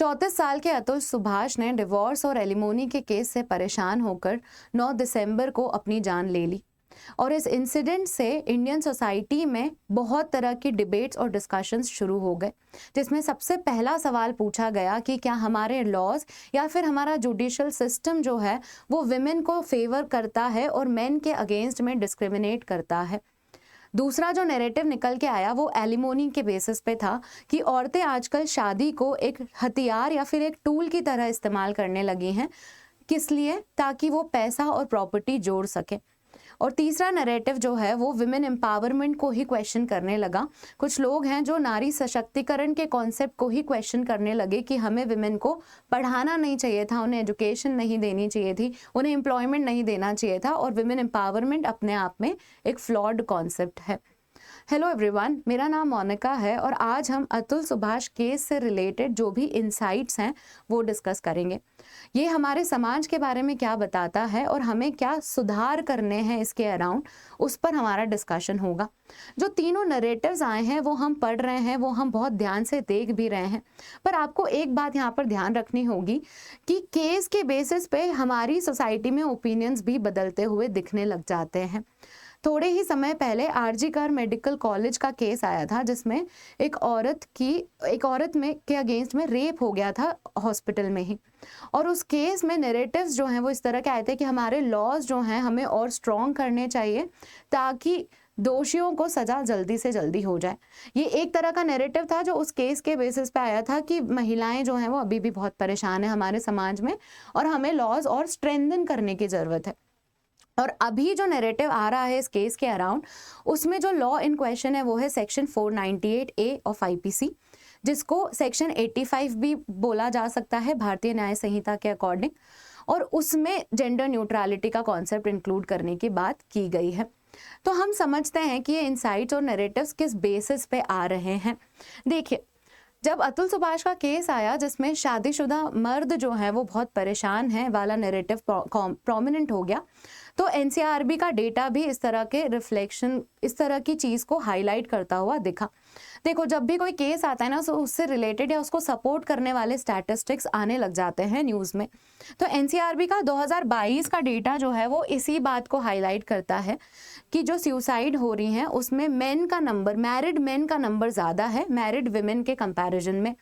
34 साल के अतुल सुभाष ने डिवोर्स और एलिमोनी के केस से परेशान होकर 9 दिसंबर को अपनी जान ले ली। और इस इंसिडेंट से इंडियन सोसाइटी में बहुत तरह की डिबेट्स और डिस्कशंस शुरू हो गए, जिसमें सबसे पहला सवाल पूछा गया कि क्या हमारे लॉज या फिर हमारा जुडिशियल सिस्टम जो है वो विमेन को फेवर करता है और मेन के अगेंस्ट में डिस्क्रिमिनेट करता है। दूसरा जो नैरेटिव निकल के आया वो एलिमोनी के बेसिस पे था कि औरतें आजकल शादी को एक हथियार या फिर एक टूल की तरह इस्तेमाल करने लगी हैं। किस लिए? ताकि वो पैसा और प्रॉपर्टी जोड़ सके। और तीसरा नैरेटिव जो है वो विमेन एम्पावरमेंट को ही क्वेश्चन करने लगा। कुछ लोग हैं जो नारी सशक्तिकरण के कॉन्सेप्ट को ही क्वेश्चन करने लगे कि हमें विमेन को पढ़ाना नहीं चाहिए था, उन्हें एजुकेशन नहीं देनी चाहिए थी, उन्हें एम्प्लॉयमेंट नहीं देना चाहिए था, और विमेन एम्पावरमेंट अपने आप में एक फ्लॉड कॉन्सेप्ट है। हेलो एवरीवन, मेरा नाम मोनिका है और आज हम अतुल सुभाष केस से रिलेटेड जो भी इनसाइट्स हैं वो डिस्कस करेंगे। ये हमारे समाज के बारे में क्या बताता है और हमें क्या सुधार करने हैं इसके अराउंड, उस पर हमारा डिस्कशन होगा। जो तीनों नरेटिव्स आए हैं वो हम पढ़ रहे हैं, वो हम बहुत ध्यान से देख भी रहे हैं, पर आपको एक बात यहाँ पर ध्यान रखनी होगी कि केस के बेसिस पे हमारी सोसाइटी में ओपिनियंस भी बदलते हुए दिखने लग जाते हैं। थोड़े ही समय पहले आरजी कर मेडिकल कॉलेज का केस आया था जिसमें एक औरत के अगेंस्ट में रेप हो गया था हॉस्पिटल में ही, और उस केस में नैरेटिव्स जो हैं वो इस तरह के आए थे कि हमारे लॉज जो हैं हमें और स्ट्रॉन्ग करने चाहिए ताकि दोषियों को सजा जल्दी से जल्दी हो जाए। ये एक तरह का नैरेटिव था जो उस केस के बेसिस पे आया था कि महिलाएं जो हैं वो अभी भी बहुत परेशान है हमारे समाज में और हमें लॉज और स्ट्रेंथन करने की जरूरत है। और अभी जो नैरेटिव आ रहा है इस केस के अराउंड, उसमें जो लॉ इन क्वेश्चन है वो है सेक्शन 498A ऑफ आईपीसी, जिसको सेक्शन 85 भी बोला जा सकता है भारतीय न्याय संहिता के अकॉर्डिंग, और उसमें जेंडर न्यूट्रलिटी का कॉन्सेप्ट इंक्लूड करने की बात की गई है। तो हम समझते हैं कि ये इनसाइट्स और नैरेटिव्स किस बेसिस पे आ रहे हैं। देखिए, जब अतुल सुभाष का केस आया जिसमें शादीशुदा मर्द जो है वो बहुत परेशान है वाला नैरेटिव प्रोमिनेंट हो गया, तो एनसीआरबी का डेटा भी इस तरह के रिफ्लेक्शन, इस तरह की चीज को हाईलाइट करता हुआ दिखा। देखो, जब भी कोई केस आता है ना तो उससे रिलेटेड या उसको सपोर्ट करने वाले स्टैटिस्टिक्स आने लग जाते हैं न्यूज में। तो एनसीआरबी का 2022 का डेटा जो है वो इसी बात को हाईलाइट करता है कि जो सुसाइड हो रही हैं उसमें मेन का नंबर, मैरिड मेन का नंबर ज्यादा है मैरिड विमेन के कंपैरिजन में।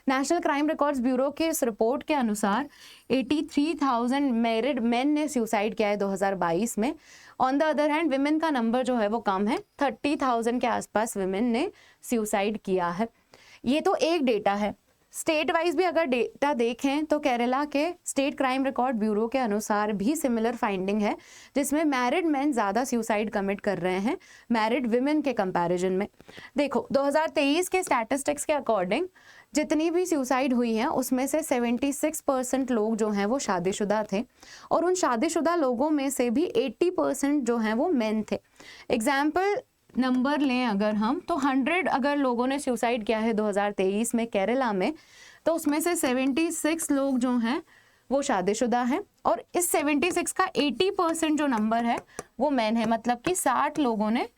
नेशनल क्राइम रिकॉर्ड्स ब्यूरो के इस रिपोर्ट के अनुसार 83,000 मैरिड मेन ने सुसाइड किया है 2022 में। On the other hand women का नंबर जो है वो कम है, 30,000 के आसपास विमेन ने सुसाइड किया है। ये तो एक डेटा है। स्टेट वाइज भी अगर डेटा देखें तो केरला के स्टेट क्राइम रिकॉर्ड ब्यूरो के अनुसार भी सिमिलर फाइंडिंग है, जिसमें मैरिड मेन ज्यादा सुसाइड कमिट कर रहे हैं मैरिड विमेन के कंपैरिजन में। देखो, 2023 के स्टैटिस्टिक्स के अकॉर्डिंग जितनी भी सुसाइड हुई हैं उसमें से 76% लोग जो हैं वो शादीशुदा थे, और उन शादीशुदा लोगों में से भी 80% जो हैं वो मेन थे। एग्जाम्पल नंबर लें अगर हम, तो 100 अगर लोगों ने सुसाइड किया है 2023 में केरला में, तो उसमें से 76 लोग जो हैं वो शादीशुदा हैं, और इस 76 का 80% जो नंबर है वो मेन है, मतलब कि 60 लोगों ने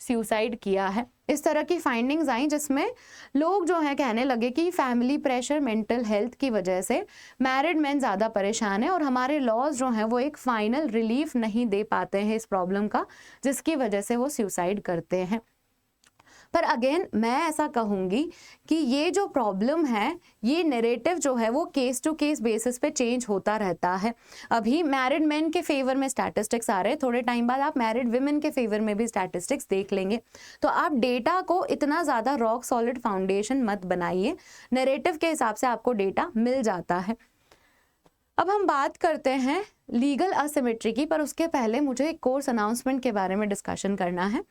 सुसाइड किया है। इस तरह की फाइंडिंग्स आई जिसमें लोग जो है कहने लगे कि फैमिली प्रेशर, मेंटल हेल्थ की वजह से मैरिड मेन ज़्यादा परेशान है और हमारे लॉज जो हैं वो एक फाइनल रिलीफ नहीं दे पाते हैं इस प्रॉब्लम का, जिसकी वजह से वो सुसाइड करते हैं। पर अगेन मैं ऐसा कहूँगी कि ये जो प्रॉब्लम है, ये नैरेटिव जो है वो केस टू केस बेसिस पे चेंज होता रहता है। अभी मैरिड मेन के फेवर में स्टैटिस्टिक्स आ रहे हैं, थोड़े टाइम बाद आप मैरिड विमेन के फेवर में भी स्टैटिस्टिक्स देख लेंगे। तो आप डेटा को इतना ज़्यादा रॉक सॉलिड फाउंडेशन मत बनाइए, नैरेटिव के हिसाब से आपको डेटा मिल जाता है। अब हम बात करते हैं लीगल असिमेट्री की, पर उसके पहले मुझे एक कोर्स अनाउंसमेंट के बारे में डिस्कशन करना है।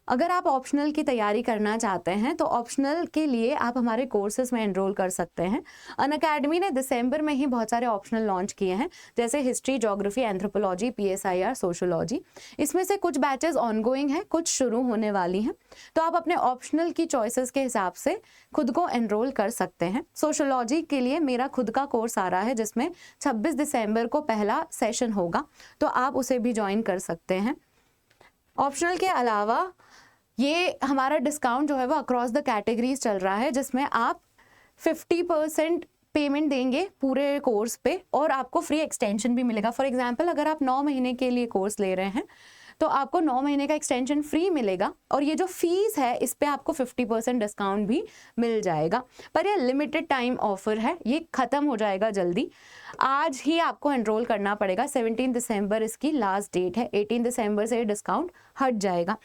अगर आप ऑप्शनल की तैयारी करना चाहते हैं तो ऑप्शनल के लिए आप हमारे कोर्सेज में एनरोल कर सकते हैं। अनअकैडमी ने दिसंबर में ही बहुत सारे ऑप्शनल लॉन्च किए हैं, जैसे history, geography, anthropology, PSIR, sociology. इसमें से कुछ बैचेस ऑनगोइंग हैं, कुछ शुरू होने वाली हैं, तो आप अपने ऑप्शनल की चॉइसेस के हिसाब से खुद को एनरोल कर सकते हैं। सोशोलॉजी के लिए मेरा खुद का कोर्स आ रहा है जिसमें 26 दिसंबर को पहला सेशन होगा, तो आप उसे भी ज्वाइन कर सकते हैं। ऑप्शनल के अलावा ये हमारा डिस्काउंट जो है वो अक्रॉस द कैटेगरीज चल रहा है, जिसमें आप 50% पेमेंट देंगे पूरे कोर्स पे और आपको फ्री एक्सटेंशन भी मिलेगा। फॉर एग्जांपल अगर आप 9 महीने के लिए कोर्स ले रहे हैं तो आपको 9 महीने का एक्सटेंशन फ्री मिलेगा और ये जो फीस है इस पे आपको 50% डिस्काउंट भी मिल जाएगा। पर ये लिमिटेड टाइम ऑफर है, ये ख़त्म हो जाएगा जल्दी। आज ही आपको एनरोल करना पड़ेगा, 17 दिसंबर इसकी लास्ट डेट है, 18 दिसंबर से ये डिस्काउंट हट जाएगा।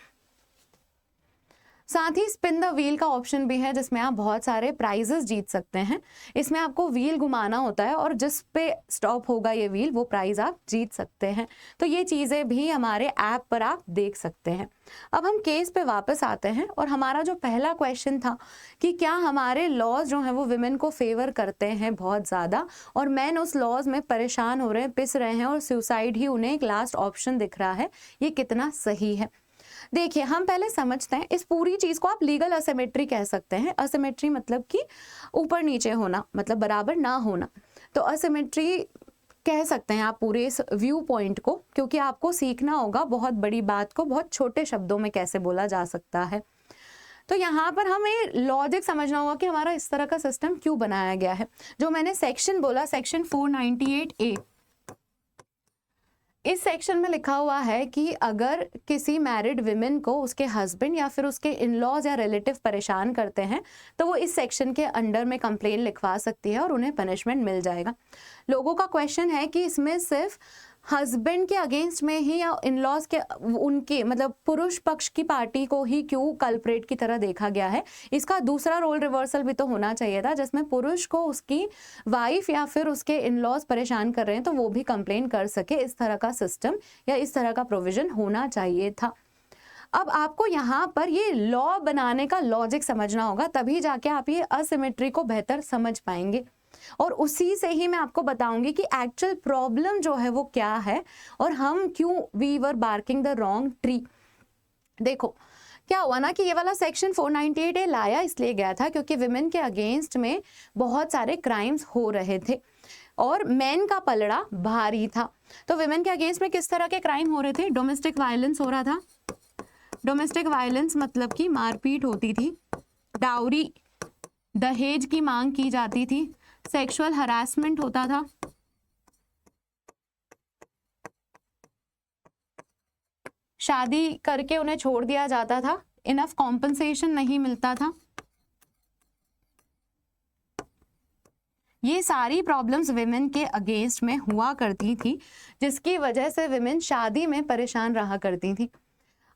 साथ ही स्पिन द व्हील का ऑप्शन भी है जिसमें आप बहुत सारे प्राइजेस जीत सकते हैं। इसमें आपको व्हील घुमाना होता है और जिस पे स्टॉप होगा ये व्हील वो प्राइज आप जीत सकते हैं। तो ये चीज़ें भी हमारे ऐप पर आप देख सकते हैं। अब हम केस पे वापस आते हैं और हमारा जो पहला क्वेश्चन था कि क्या हमारे लॉज जो हैं वो विमेन को फेवर करते हैं बहुत ज़्यादा और मैन उस लॉज में परेशान हो रहे हैं, पिस रहे हैं और सुसाइड ही उन्हें एक लास्ट ऑप्शन दिख रहा है, ये कितना सही है। देखिए हम पहले समझते हैं, इस पूरी चीज़ को आप लीगल असिमेट्री कह सकते हैं। असिमेट्री मतलब कि ऊपर नीचे होना, मतलब बराबर ना होना। तो असिमेट्री कह सकते हैं आप पूरे इस व्यू पॉइंट को, क्योंकि आपको सीखना होगा बहुत बड़ी बात को बहुत छोटे शब्दों में कैसे बोला जा सकता है। तो यहाँ पर हमें लॉजिक समझना होगा कि हमारा इस तरह का सिस्टम क्यों बनाया गया है। जो मैंने सेक्शन बोला, सेक्शन 498A, इस सेक्शन में लिखा हुआ है कि अगर किसी मैरिड विमेन को उसके हस्बैंड या फिर उसके इन लॉज या रिलेटिव परेशान करते हैं तो वो इस सेक्शन के अंडर में कंप्लेन लिखवा सकती है और उन्हें पनिशमेंट मिल जाएगा। लोगों का क्वेश्चन है कि इसमें सिर्फ हस्बैंड के अगेंस्ट में ही या इन लॉज के, उनके मतलब पुरुष पक्ष की पार्टी को ही क्यों कल्प्रेट की तरह देखा गया है। इसका दूसरा रोल रिवर्सल भी तो होना चाहिए था जिसमें पुरुष को उसकी वाइफ या फिर उसके इन लॉज परेशान कर रहे हैं तो वो भी कंप्लेन कर सके। इस तरह का सिस्टम या इस तरह का प्रोविजन होना चाहिए था। अब आपको यहाँ पर ये लॉ बनाने का लॉजिक समझना होगा, तभी जाके आप ये असिमेट्री को बेहतर समझ पाएंगे और उसी से ही मैं आपको बताऊंगी कि एक्चुअल प्रॉब्लम जो है वो क्या है और हम क्यों we were barking the wrong tree. देखो क्या हुआ ना कि ये वाला सेक्शन 498A लाया इसलिए गया था क्योंकि विमेन के अगेंस्ट में बहुत सारे क्राइम्स हो रहे थे और मेन का पलड़ा भारी था। तो विमेन के अगेंस्ट में किस तरह के क्राइम हो रहे थे? डोमेस्टिक वायलेंस हो रहा था। डोमेस्टिक वायलेंस मतलब कि मारपीट होती थी, डाउरी दहेज की मांग की जाती थी, सेक्सुअल हरासमेंट होता था, शादी करके उन्हें छोड़ दिया जाता था, इनफ कॉम्पनसेशन नहीं मिलता था। ये सारी प्रॉब्लम्स विमेन के अगेंस्ट में हुआ करती थी जिसकी वजह से विमेन शादी में परेशान रहा करती थी।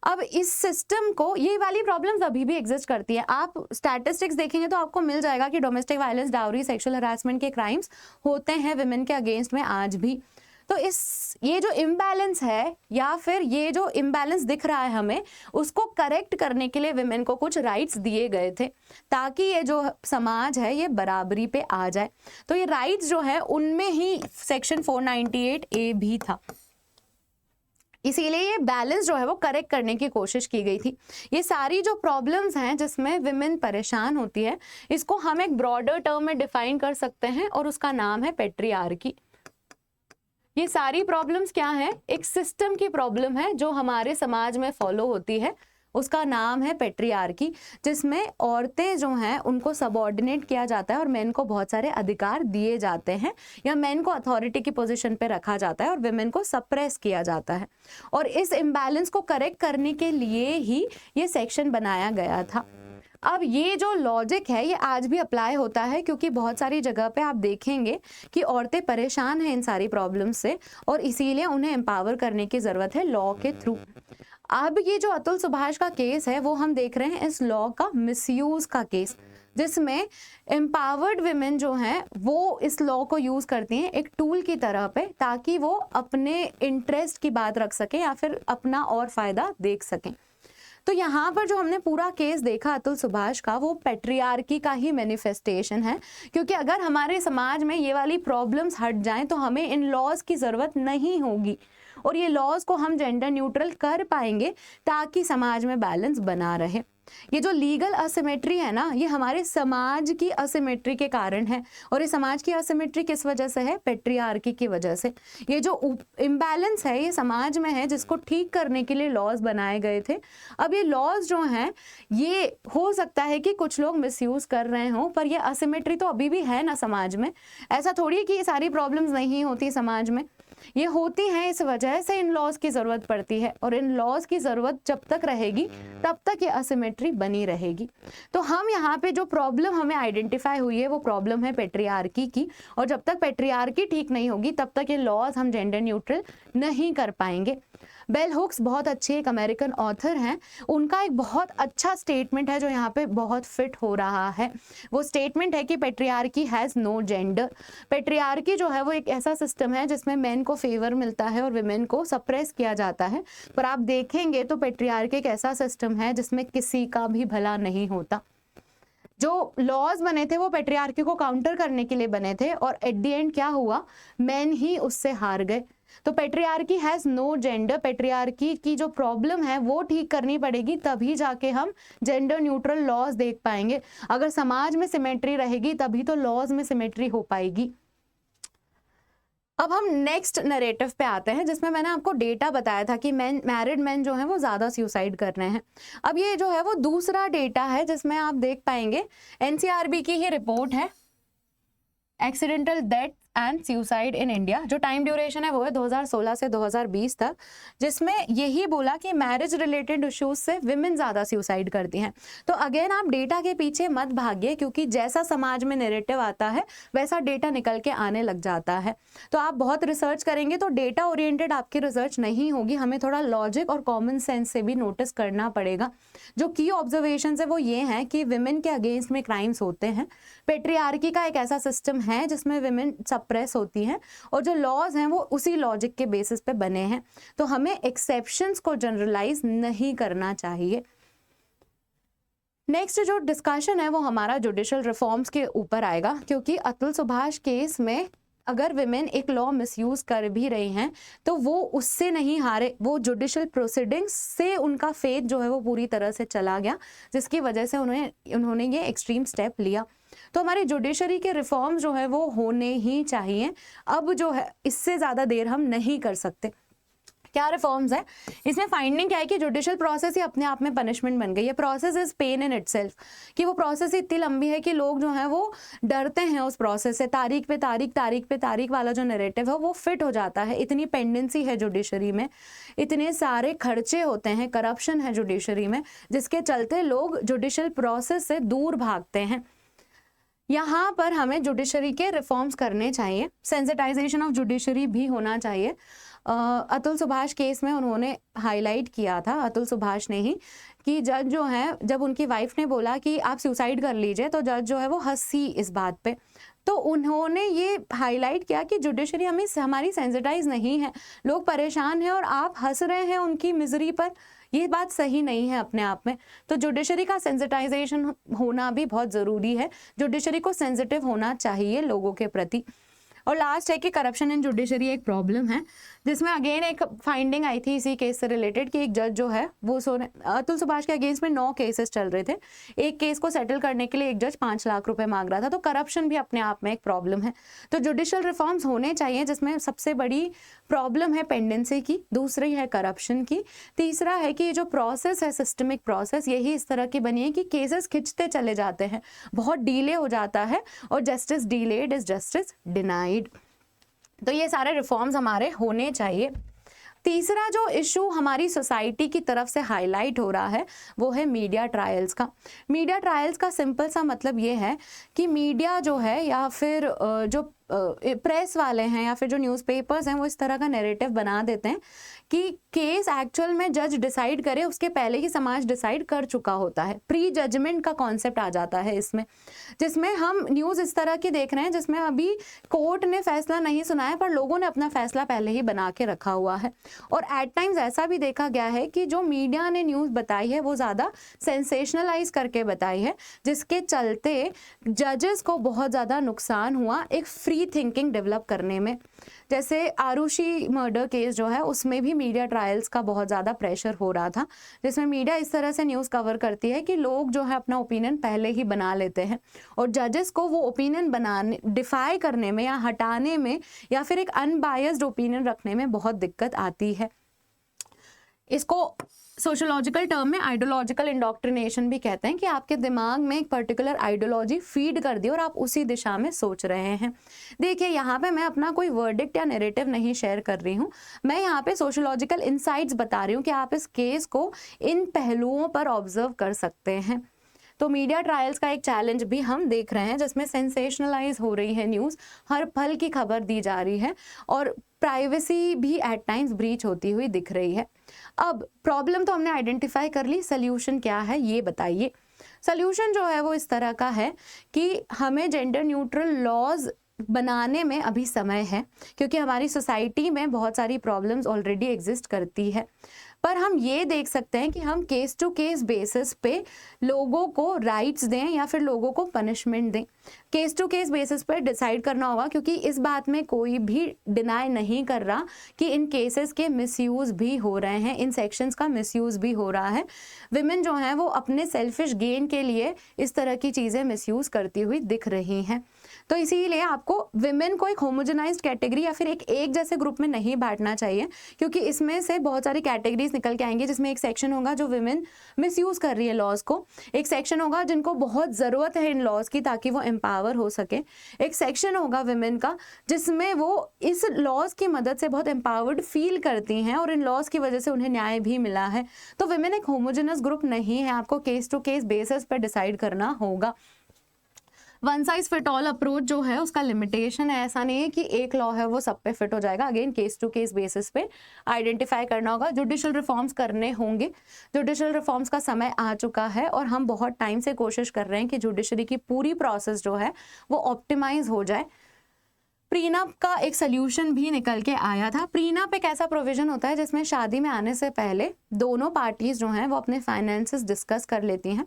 अब इस सिस्टम को, ये वाली प्रॉब्लम्स अभी भी एग्जिस्ट करती है। आप स्टैटिस्टिक्स देखेंगे तो आपको मिल जाएगा कि domestic violence, dowry, sexual harassment के क्राइम्स होते हैं विमेन के अगेंस्ट में आज भी। तो ये जो इम्बैलेंस है या फिर ये जो इम्बैलेंस दिख रहा है हमें, उसको करेक्ट करने के लिए विमेन को कुछ राइट्स दिए गए थे ताकि ये जो समाज है ये बराबरी पे आ जाए। तो ये राइट्स जो है उनमें ही सेक्शन 498A भी था, इसीलिए ये बैलेंस जो है वो करेक्ट करने की कोशिश की गई थी। ये सारी जो प्रॉब्लम्स हैं जिसमें विमेन परेशान होती है, इसको हम एक ब्रॉडर टर्म में डिफाइन कर सकते हैं और उसका नाम है पेट्रियार्की। ये सारी प्रॉब्लम्स क्या है? एक सिस्टम की प्रॉब्लम है जो हमारे समाज में फॉलो होती है, उसका नाम है पेट्रियार्की, जिसमें औरतें जो हैं उनको सबऑर्डिनेट किया जाता है और मेन को बहुत सारे अधिकार दिए जाते हैं या मेन को अथॉरिटी की पोजीशन पे रखा जाता है और विमेन को सप्रेस किया जाता है। और इस इम्बैलेंस को करेक्ट करने के लिए ही ये सेक्शन बनाया गया था। अब ये जो लॉजिक है ये आज भी अप्लाई होता है क्योंकि बहुत सारी जगह पे आप देखेंगे कि औरतें परेशान हैं इन सारी प्रॉब्लम्स से और इसीलिए उन्हें एम्पावर करने की ज़रूरत है लॉ के थ्रू। अब ये जो अतुल सुभाष का केस है वो हम देख रहे हैं इस लॉ का मिसयूज का केस, जिसमें एम्पावर्ड विमेन जो हैं वो इस लॉ को यूज़ करती हैं एक टूल की तरह पे ताकि वो अपने इंटरेस्ट की बात रख सकें या फिर अपना और फ़ायदा देख सकें। तो यहाँ पर जो हमने पूरा केस देखा अतुल सुभाष का, वो पेट्रियार्की का ही मैनिफेस्टेशन है, क्योंकि अगर हमारे समाज में ये वाली प्रॉब्लम्स हट जाएं तो हमें इन लॉज की ज़रूरत नहीं होगी और ये लॉज को हम जेंडर न्यूट्रल कर पाएंगे ताकि समाज में बैलेंस बना रहे। ये जो लीगल असिमेट्री है ना, ये हमारे समाज की असिमेट्री के कारण है। और ये समाज की असिमेट्री किस वजह से है? पेट्रियार्की की वजह से। ये जो इम्बैलेंस है ये समाज में है, जिसको ठीक करने के लिए लॉज बनाए गए थे। अब ये लॉज जो हैं ये हो सकता है कि कुछ लोग मिसयूज कर रहे हों, पर ये असिमेट्री तो अभी भी है ना समाज में। ऐसा थोड़ी कि ये सारी प्रॉब्लम्स नहीं होती समाज में, ये होती हैं। इस वजह से इन लॉज की ज़रूरत पड़ती है, और इन लॉज की ज़रूरत जब तक रहेगी तब तक ये असिमेट्री बनी रहेगी। तो हम यहाँ पे जो प्रॉब्लम हमें आइडेंटिफाई हुई है वो प्रॉब्लम है पेट्रियार्की की, और जब तक पेट्रियार्की ठीक नहीं होगी तब तक ये लॉज हम जेंडर न्यूट्रल नहीं कर पाएंगे। बेल हुक्स बहुत अच्छे एक अमेरिकन ऑथर हैं, उनका एक बहुत अच्छा स्टेटमेंट है जो यहाँ पे बहुत फिट हो रहा है। वो स्टेटमेंट है कि patriarchy has no gender. Patriarchy जो है वो एक ऐसा सिस्टम है जिसमें मेन को फेवर मिलता है और विमेन को सप्रेस किया जाता है। पर आप देखेंगे तो पेट्रियार्की एक ऐसा सिस्टम है जिसमें किसी का भी भला नहीं होता। जो लॉज बने थे वो पेट्रियार्की को काउंटर करने के लिए बने थे, और एट द एंड क्या हुआ? मेन ही उससे हार गए। तो patriarchy has no gender. Patriarchy की जो प्रॉब्लम है वो ठीक करनी पड़ेगी, तभी जाके हम जेंडर न्यूट्रल लॉज देख पाएंगे। अगर समाज में सिमेट्री रहेगी तभी तो लॉज में सिमेट्री हो पाएगी। अब हम नेक्स्ट नरेटिव पे आते हैं, जिसमें मैंने आपको डेटा बताया था कि मैरिड मैन जो हैं वो ज़्यादा सुसाइड कर रहे हैं। अब ये जो है वो दूसरा डेटा है जिसमें आप देख पाएंगे एनसीआरबी की ही रिपोर्ट है, accidental death and suicide in India. जो टाइम ड्यूरेशन है वो है 2016 से 2020 तक, जिसमें यही बोला कि मैरिज रिलेटेड इश्यूज से विमेन ज़्यादा सुसाइड करती हैं। तो अगेन आप डेटा के पीछे मत भागिए, क्योंकि जैसा समाज में नैरेटिव आता है वैसा डेटा निकल के आने लग जाता है। तो आप बहुत रिसर्च करेंगे तो डेटा ओरिएंटेड आपकी रिसर्च नहीं होगी, हमें थोड़ा लॉजिक और कॉमन सेंस से भी नोटिस करना पड़ेगा। जो की ऑब्जर्वेशन है वो ये हैं कि विमेन के अगेंस्ट में क्राइम्स होते हैं। पेट्रियार्की का एक ऐसा सिस्टम है जिसमें विमेन सप्रेस होती हैं, और जो लॉज हैं वो उसी लॉजिक के बेसिस पे बने हैं। तो हमें एक्सेप्शंस को जनरलाइज नहीं करना चाहिए। नेक्स्ट जो डिस्कशन है वो हमारा जुडिशियल रिफॉर्म्स के ऊपर आएगा, क्योंकि अतुल सुभाष केस में अगर विमेन एक लॉ मिसयूज कर भी रही हैं तो वो उससे नहीं हारे, वो जुडिशियल प्रोसीडिंग्स से उनका फेथ जो है वो पूरी तरह से चला गया, जिसकी वजह से उन्होंने ये एक्सट्रीम स्टेप लिया। तो हमारी जुडिशरी के रिफॉर्म्स जो है वो होने ही चाहिए। अब जो है इससे ज़्यादा देर हम नहीं कर सकते। क्या रिफॉर्म्स है इसमें? फाइंडिंग क्या है कि जुडिशियल प्रोसेस ही अपने आप में पनिशमेंट बन गई है। Process is pain in itself, कि वो प्रोसेस इतनी लंबी है कि लोग जो हैं वो डरते हैं उस प्रोसेस से। तारीख पे तारीख वाला जो नैरेटिव है वो फिट हो जाता है। इतनी पेंडेंसी है जुडिशरी में, इतने सारे खर्चे होते हैं, करप्शन है जुडिशरी में, जिसके चलते लोग जुडिशियल प्रोसेस से दूर भागते हैं। यहाँ पर हमें जुडिशरी के रिफॉर्म्स करने चाहिए, सेंसिटाइजेशन ऑफ जुडिशरी भी होना चाहिए। अतुल सुभाष केस में उन्होंने हाईलाइट किया था, अतुल सुभाष ने ही, कि जज जो है जब उनकी वाइफ ने बोला कि आप सुसाइड कर लीजिए तो जज जो है वो हंसी इस बात पे। तो उन्होंने ये हाईलाइट किया कि जुडिशरी हमारी सेंसिटाइज नहीं है, लोग परेशान हैं और आप हंस रहे हैं उनकी मिजरी पर, ये बात सही नहीं है अपने आप में। तो जुडिशरी का सेंसिटाइजेशन होना भी बहुत ज़रूरी है, जुडिशरी को सेंसिटिव होना चाहिए लोगों के प्रति। और लास्ट है कि करप्शन इन जुडिशरी एक प्रॉब्लम है, जिसमें अगेन एक फाइंडिंग आई थी इसी केस से रिलेटेड कि एक जज जो है वो अतुल सुभाष के अगेंस्ट में 9 केसेस चल रहे थे। एक केस को सेटल करने के लिए एक जज 5 लाख रुपए मांग रहा था। तो करप्शन भी अपने आप में एक प्रॉब्लम है। तो जुडिशियल रिफॉर्म्स होने चाहिए, जिसमें सबसे बड़ी प्रॉब्लम है पेंडेंसी की, दूसरी है करप्शन की, तीसरा है कि ये जो प्रोसेस है सिस्टमिक प्रोसेस यही इस तरह की बनी है कि केसेस खिंचते चले जाते हैं, बहुत डिले हो जाता है, और justice delayed is justice denied. तो ये सारे रिफॉर्म्स हमारे होने चाहिए। तीसरा जो इशू हमारी सोसाइटी की तरफ से हाईलाइट हो रहा है वो है मीडिया ट्रायल्स का। मीडिया ट्रायल्स का सिंपल सा मतलब ये है कि मीडिया जो है या फिर जो प्रेस वाले हैं या फिर जो न्यूज़पेपर्स हैं वो इस तरह का नैरेटिव बना देते हैं कि केस एक्चुअल में जज डिसाइड करे उसके पहले ही समाज डिसाइड कर चुका होता है। प्री जजमेंट का कॉन्सेप्ट आ जाता है इसमें, जिसमें हम न्यूज़ इस तरह की देख रहे हैं जिसमें अभी कोर्ट ने फैसला नहीं सुनाया पर लोगों ने अपना फैसला पहले ही बना के रखा हुआ है। और एट टाइम्स ऐसा भी देखा गया है कि जो मीडिया ने न्यूज़ बताई है वो ज़्यादा सेंसेशनलाइज करके बताई है, जिसके चलते जजेस को बहुत ज़्यादा नुकसान हुआ। एक फ्री थिंकिंग डेवलप करने में। जैसे आरुषि मर्डर केस जो है उसमें भी मीडिया ट्रायल्स का बहुत ज़्यादा प्रेशर हो रहा था, जिसमें मीडिया इस तरह से न्यूज़ कवर करती है कि लोग जो है अपना ओपिनियन पहले ही बना लेते हैं और जजेस को वो ओपिनियन बनाने, डिफाई करने में या हटाने में या फिर एक अनबायस्ड ओपिनियन रखने में बहुत दिक्कत आती है। इसको सोशोलॉजिकल टर्म में आइडियोलॉजिकल इंडोक्ट्रिनेशन भी कहते हैं कि आपके दिमाग में एक पर्टिकुलर आइडियोलॉजी फीड कर दी और आप उसी दिशा में सोच रहे हैं। देखिए, यहाँ पे मैं अपना कोई वर्डिक्ट या नैरेटिव नहीं शेयर कर रही हूँ, मैं यहाँ पे सोशोलॉजिकल इंसाइट्स बता रही हूँ कि आप इस केस को इन पहलुओं पर ऑब्जर्व कर सकते हैं। तो मीडिया ट्रायल्स का एक चैलेंज भी हम देख रहे हैं, जिसमें सेंसेशनलाइज हो रही है न्यूज़, हर पल की खबर दी जा रही है और प्राइवेसी भी एट टाइम्स ब्रीच होती हुई दिख रही है। अब प्रॉब्लम तो हमने आइडेंटिफाई कर ली, सल्यूशन क्या है ये बताइए। सल्यूशन जो है वो इस तरह का है कि हमें जेंडर न्यूट्रल लॉज बनाने में अभी समय है, क्योंकि हमारी सोसाइटी में बहुत सारी प्रॉब्लम्स ऑलरेडी एग्जिस्ट करती है। पर हम ये देख सकते हैं कि हम केस टू केस बेसिस पे लोगों को राइट्स दें या फिर लोगों को पनिशमेंट दें। केस टू केस बेसिस पे डिसाइड करना होगा, क्योंकि इस बात में कोई भी डिनाई नहीं कर रहा कि इन केसेस के मिसयूज भी हो रहे हैं, इन सेक्शंस का मिसयूज भी हो रहा है। विमेन जो हैं वो अपने सेल्फिश गेन के लिए इस तरह की चीज़ें मिसयूज करती हुई दिख रही हैं। तो इसीलिए आपको विमेन को एक होमोजेनाइज्ड कैटेगरी या फिर एक जैसे ग्रुप में नहीं बांटना चाहिए, क्योंकि इसमें से बहुत सारी कैटेगरीज निकल के आएंगी, जिसमें एक सेक्शन होगा जो विमेन मिसयूज कर रही है लॉज को, एक सेक्शन होगा जिनको बहुत ज़रूरत है इन लॉज की ताकि वो एम्पावर हो सके, एक सेक्शन होगा विमेन का जिसमें वो इस लॉज की मदद से बहुत एम्पावर्ड फील करती हैं और इन लॉज की वजह से उन्हें न्याय भी मिला है। तो विमेन एक होमोजेनस ग्रुप नहीं है, आपको केस टू केस बेसिस पर डिसाइड करना होगा। One size fit all approach जो है उसका लिमिटेशन है, ऐसा नहीं है कि एक लॉ है वो सब पे फिट हो जाएगा। Again case to case basis पे आइडेंटिफाई करना होगा। जुडिशियल रिफॉर्म्स करने होंगे, जुडिशियल रिफॉर्म्स का समय आ चुका है और हम बहुत टाइम से कोशिश कर रहे हैं कि जुडिशरी की पूरी प्रोसेस जो है वो ऑप्टिमाइज हो जाए। प्रीनप का एक सोल्यूशन भी निकल के आया था। प्रीनप एक ऐसा प्रोविजन होता है जिसमें शादी में आने से पहले दोनों पार्टीज जो हैं वो अपने फाइनेंसेस डिस्कस कर लेती हैं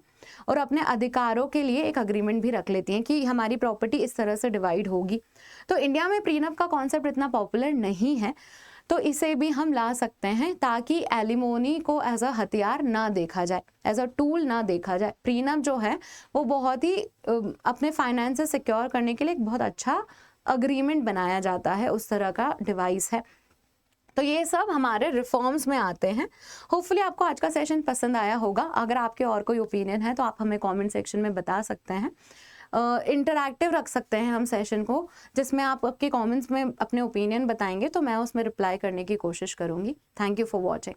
और अपने अधिकारों के लिए एक अग्रीमेंट भी रख लेती हैं कि हमारी प्रॉपर्टी इस तरह से डिवाइड होगी। तो इंडिया में प्रीनप का कॉन्सेप्ट इतना पॉपुलर नहीं है, तो इसे भी हम ला सकते हैं ताकि एलिमोनी को एज अ हथियार ना देखा जाए, एज अ टूल ना देखा जाए। प्रीनप जो है वो बहुत ही अपने फाइनेंसेस सिक्योर करने के लिए एक बहुत अच्छा अग्रीमेंट बनाया जाता है, उस तरह का डिवाइस है। तो ये सब हमारे रिफॉर्म्स में आते हैं। होपफुली आपको आज का सेशन पसंद आया होगा। अगर आपके और कोई ओपिनियन है तो आप हमें कमेंट सेक्शन में बता सकते हैं। इंटरैक्टिव रख सकते हैं हम सेशन को, जिसमें आप आपके कमेंट्स में अपने ओपिनियन बताएंगे तो मैं उसमें रिप्लाई करने की कोशिश करूँगी। Thank you for watching.